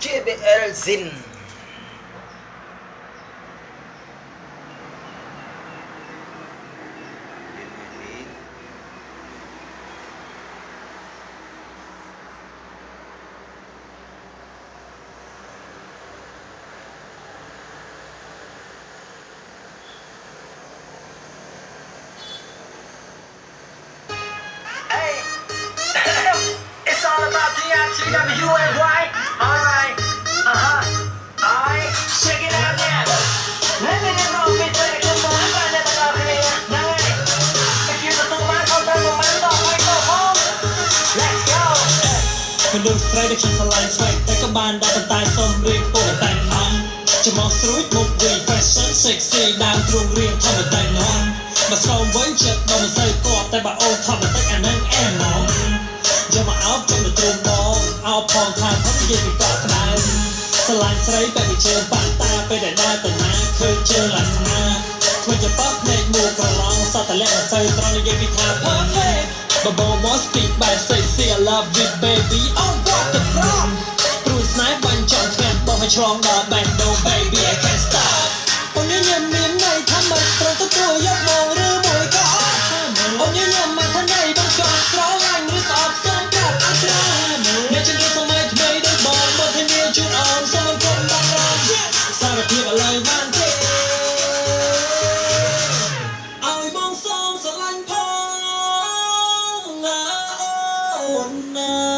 JBL Zin. Hey, it's all about the ITWNY. Alright, alright, check it out now. Let me know if it's like a boy, but never got clear. If you don't mind, I'll tell you my song, I go home. Let's go. មនុស្សស្រីដែលខ្ញុំស្រឡាញ់ស្វែងតែក៏បានដល់ប៉ុន្តែសូមរៀបពោលតែមកចាំមកស្រួយមុខវិញ fashion sexy ដើមទ្រូងរៀងធម្មតានំមកស្គមវិញចិត្តដល់មិនសូវគាត់តែបើអូនថតបន្តិចអានឹងអែមហ្មងយកមកអោបចុងទៅទ្រូងបងអោបផងថាផងនិយាយពីកក់ក្ដៅស្រឡាញ់ស្រីបែបពីជើងបាក់តាពេលដែលដើរទៅណាឃើញជើងលាស្នាធ្វើជាប៉ះភ្នែកមូក្រឡងសតលាក់មិនសូវត្រង់និយាយពីថា perfect Bubble must speak by sexy I love it baby oh what the from ព្រួយស្នេហ៍បាញ់ចង់ស្ងាត់បងឲ្យឆ្លងដល់ band no baby I can't stop អូនញញឹមមានន័យថាមិនត្រង់ទទួលយកមកឬមួយក៏អត់អូនញញឹមមកថាណៃបងចង់ស្រឡាញ់ឬស្អប់សូមកាត់អត្រាអ្នកជំនឿសម័យថ្មីដូចបងមកធានាជូនអូនសូមអង្គុំបារម្ភសារភាពឥឡូវបានទេឲ្យបងសូមស្រឡាញ់ផងណាអូនណា